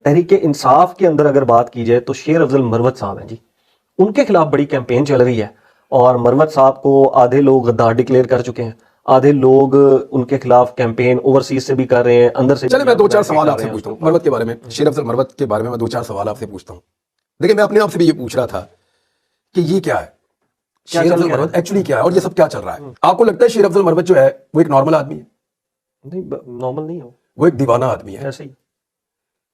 تحریک انصاف کے اندر اگر بات کی جائے تو شیر افضل مروت صاحب ہیں جی، ان کے خلاف بڑی کیمپین چل رہی ہے، اور مروت صاحب کو آدھے لوگ غدار ڈکلیئر کر چکے ہیں، آدھے لوگ ان کے خلاف کیمپین اوورسیز سے بھی کر رہے ہیں، اندر سے چلے میں دو چار سوال آپ سے پوچھتا ہوں مروت کے بارے میں، شیر افضل مروت کے بارے میں دو چار سوال آپ سے پوچھتا ہوں۔ دیکھیں میں اپنے آپ سے بھی یہ پوچھ رہا تھا کہ یہ کیا ہے، شیر افضل مروت ایکچولی کیا ہے اور یہ سب کیا چل رہا ہے؟ آپ کو لگتا ہے شیر افضل مروت جو ہے وہ ایک نارمل آدمی ہے؟ نہیں، نارمل نہیں ہو، وہ ایک دیوانہ آدمی ہے۔ ایسے ہی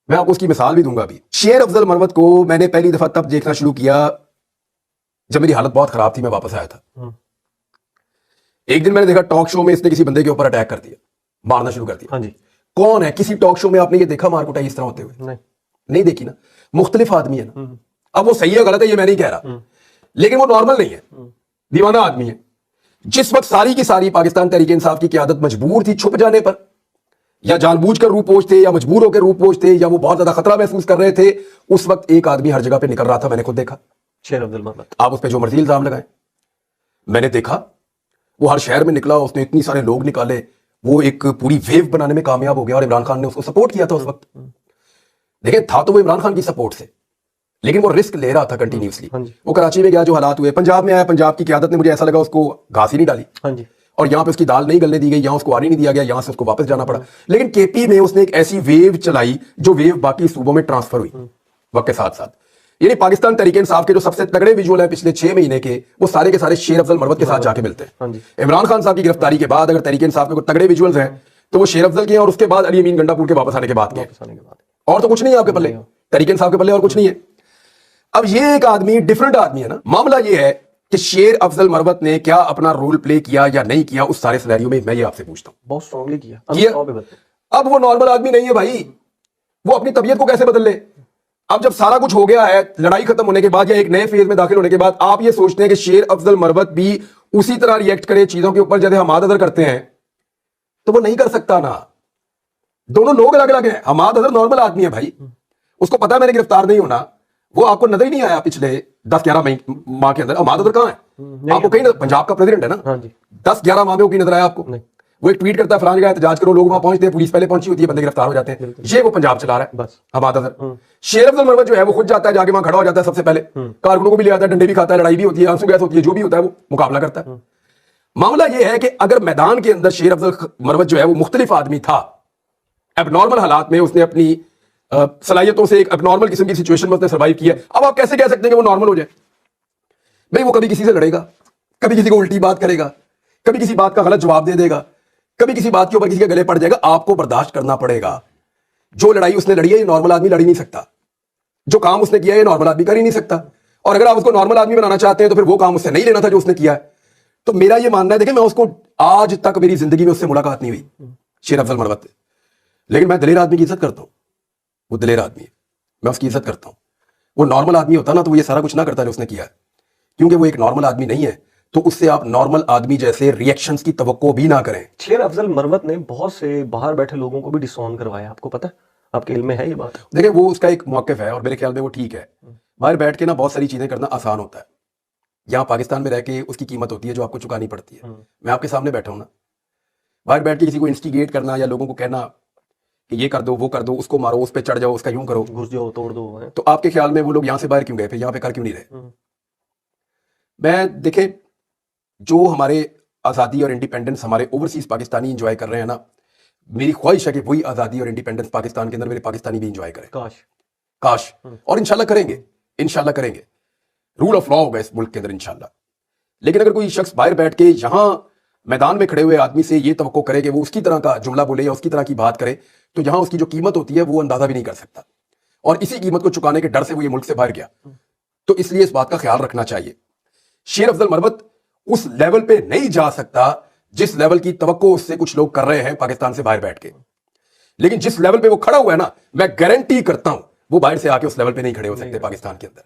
میں آپ کو اس کی مثال بھی دوں گا ابھی۔ شیر افضل مروت کو میں نے پہلی دفعہ تب دیکھنا شروع کیا جب میری حالت بہت خراب تھی، میں واپس آیا تھا۔ ایک دن میں نے دیکھا ٹاک شو میں اس نے کسی بندے کے اوپر اٹیک کر دیا، مارنا شروع کر دیا۔ ہاں جی، کون ہے؟ کسی ٹاک شو میں آپ نے یہ دیکھا مار کٹائی اس طرح ہوتے ہوئے؟ نہیں دیکھی نا۔ مختلف آدمی ہے نا، اب وہ صحیح ہے غلط ہے یہ میں نہیں کہہ رہا، لیکن وہ نارمل نہیں ہے، دیوانہ آدمی ہے۔ جس وقت ساری کی ساری پاکستان تحریک انصاف کی قیادت مجبور تھی چھپ جانے پر، یا جان بوجھ کر روح پوش تھے، یا مجبور ہو کے روح پوش تھے، یا وہ بہت زیادہ خطرہ محسوس کر رہے تھے، اس وقت ایک آدمی ہر جگہ پہ نکل رہا تھا، میں نے خود دیکھا۔ شیر افضل مروت، آپ اس پہ جو مرضی الزام لگائیں، میں نے دیکھا وہ ہر شہر میں نکلا، اس نے اتنی سارے لوگ نکالے، وہ ایک پوری ویو بنانے میں کامیاب ہو گیا، اور عمران خان نے اس کو سپورٹ کیا تھا اس وقت۔ دیکھیں تھا تو وہ عمران خان کی سپورٹ سے، لیکن وہ رسک لے رہا تھا کنٹینیوسلی۔ وہ کراچی میں گیا، جو حالات ہوئے، پنجاب میں آیا، پنجاب کی قیادت نے مجھے ایسا لگا اس کو گھاس ہی نہیں ڈالی، ہاں جی، اور یہاں پہ اس کی دال نہیں گلنے دی گئی، یہاں اس کو آنے نہیں دیا گیا، یہاں سے اس کو واپس جانا پڑا۔ لیکن کے پی میں اس نے ایک ایسی ویو چلائی جو ویو باقی صوبوں میں ٹرانسفر ہوئی وقت کے ساتھ ساتھ۔ یعنی پاکستان تحریک انصاف کے جو سب سے تگڑے ویژول ہیں پچھلے 6 مہینے کے، وہ سارے کے سارے شیر افضل مروت کے ساتھ جا کے ملتے ہیں۔ عمران خان صاحب کی گرفتاری کے بعد اگر تحریک انصاف کے کوئی تگڑے ویژولز ہیں تو وہ شیر افضل کے ہیں، اور اس کے بعد علی امین گنڈا پور کے واپس آنے کے بعد کے ہیں، اور تو کچھ نہیں ہے آپ کے پلے، تحریک انصاف کے پلے اور کچھ نہیں ہے۔ اب یہ ایک آدمی ڈیفرنٹ آدمی ہے نا۔ معاملہ یہ ہے کہ شیر افضل مروت نے کیا اپنا رول پلے کیا یا نہیں کیا، اس سارے سینیریو میں یہ آپ سے پوچھتا ہوں۔ بہت سٹرانگلی کیا۔ اب وہ نارمل آدمی نہیں ہے بھائی، وہ اپنی طبیعت کو کیسے بدل لے؟ اب جب سارا کچھ ہو گیا ہے، لڑائی ختم ہونے کے بعد یا ایک نئے فیز میں داخل ہونے کے بعد، آپ یہ سوچتے ہیں کہ شیر افضل مروت بھی اسی طرح ریئیکٹ کرے چیزوں کے اوپر جیسے حماد اظہر کرتے ہیں، تو وہ نہیں کر سکتا نا۔ دونوں لوگ الگ الگ ہیں۔ حماد اظہر نارمل آدمی ہے بھائی، اس کو پتا ہے میں نے گرفتار نہیں ہونا، وہ آپ کو نظر ہی نہیں آیا پچھلے 10-11 ماہ کے اندر۔ حماد اظہر کہاں ہے؟ آپ کو کہیں پنجاب کا پریزیڈنٹ ہے نا، 10-11 ماہ میں وہ کہیں نظر آیا آپ کو؟ وہ ایک ٹویٹ کرتا ہے فلان جگہ احتجاج کرو، لوگ وہاں پہنچتے ہیں، پولیس پہلے پہنچی ہوتی ہے، بندے گرفتار ہو جاتے ہیں، یہ وہ پنجاب چلا رہا ہے بس حماد اظہر۔ شیر افضل مروت جو ہے وہ خود جاتا ہے، جا کے وہاں کھڑا ہو جاتا ہے، سب سے پہلے کارکنوں کو بھی لے آتا ہے، ڈنڈے بھی کھاتا ہے، لڑائی بھی ہوتی ہے، آنسو گیس ہوتی ہے، جو بھی ہوتا ہے وہ مقابلہ کرتا ہے۔ معاملہ یہ ہے کہ اگر میدان کے اندر شیر افضل مروت جو ہے وہ مختلف آدمی تھا، اب نارمل حالات میں اس نے اپنی صلاحیتوں سے ایک اب نارمل قسم کی سچویشن میں اس نے سروائیو کیا، اب آپ کیسے کہہ سکتے ہیں کہ وہ نارمل ہو جائے؟ بھئی وہ کبھی کسی سے لڑے گا، کبھی کسی کو الٹی بات کرے گا، کبھی کسی بات کا غلط جواب دے دے گا، کبھی کسی بات کے اوپر کسی کے گلے پڑ جائے گا، آپ کو برداشت کرنا پڑے گا۔ جو لڑائی اس نے لڑی ہے یہ نارمل آدمی لڑ ہی نہیں سکتا، جو کام اس نے کیا ہے یہ نارمل آدمی کر ہی نہیں سکتا، اور اگر آپ اس کو نارمل آدمی بنانا چاہتے ہیں تو پھر وہ کام اس سے نہیں لینا تھا جو اس نے کیا ہے۔ تو میرا یہ ماننا ہے، دیکھیں میں اس کو آج تک میری زندگی میں اس سے ملاقات نہیں ہوئی شیر افضل مروت، لیکن میں دلیر آدمی کی عزت کرتا ہوں، وہ دلیر آدمی ہے، میں اس کی عزت کرتا ہوں۔ وہ نارمل آدمی ہوتا نا تو وہ یہ سارا کچھ نہ کرتا جو اس نے کیا ہے، کیونکہ وہ ایک نارمل آدمی نہیں ہے، تو اس سے آپ نارمل آدمی جیسے ریئیکشنز کی توقع بھی نہ کریں۔ شیر افضل مروت نے بہت سے باہر بیٹھے لوگوں کو بھی ڈسون کروایا، آپ کو پتہ ہے؟ آپ کے علم میں ہے یہ بات؟ دیکھیں وہ اس کا ایک موقف ہے اور میرے خیال میں وہ ٹھیک ہے۔ باہر بیٹھ کے نا بہت ساری چیزیں کرنا آسان ہوتا ہے، یہاں پاکستان میں رہ کے اس کی قیمت ہوتی ہے جو آپ کو چکانی پڑتی ہے۔ میں آپ کے سامنے بیٹھا ہوں نا، باہر بیٹھ کے کسی کو انسٹیگیٹ کرنا یا لوگوں کو کہنا کہ یہ کر دو وہ کر دو، اس کو مارو، اس پہ چڑھ جاؤ، اس کا یوں کرو، گھس جاؤ، توڑ دو، تو آپ کے خیال میں وہ لوگ یہاں سے باہر کیوں گئے، پھر یہاں پہ کر کیوں نہیں رہے؟ میں دیکھیں جو ہمارے آزادی اور انڈیپینڈنس ہمارے اوورسیز پاکستانی انجوائے کر رہے ہیں نا، میری خواہش ہے کہ وہی آزادی اور انڈیپینڈنس پاکستان کے اندر میرے پاکستانی بھی انجوائے کریں، کاش، اور انشاءاللہ کریں گے، انشاءاللہ کریں گے، رول آف لا ہوگا اس ملک کے اندر انشاءاللہ۔ لیکن اگر کوئی شخص باہر بیٹھ کے یہاں میدان میں کھڑے ہوئے آدمی سے یہ توقع کرے کہ وہ اس کی طرح کا جملہ بولے یا اس کی طرح کی بات کرے، تو یہاں اس کی جو قیمت ہوتی ہے وہ اندازہ بھی نہیں کر سکتا، اور اسی قیمت کو چکانے کے ڈر سے وہ یہ ملک سے باہر گیا۔ تو اس لیے اس بات کا خیال رکھنا چاہیے، شیر افضل مروت اس لیول پہ نہیں جا سکتا جس لیول کی توقع اس سے کچھ لوگ کر رہے ہیں پاکستان سے باہر بیٹھ کے، لیکن جس لیول پہ وہ کھڑا ہوا ہے نا، میں گارنٹی کرتا ہوں وہ باہر سے آ کے اس لیول پہ نہیں کھڑے ہو سکتے پاکستان کے اندر۔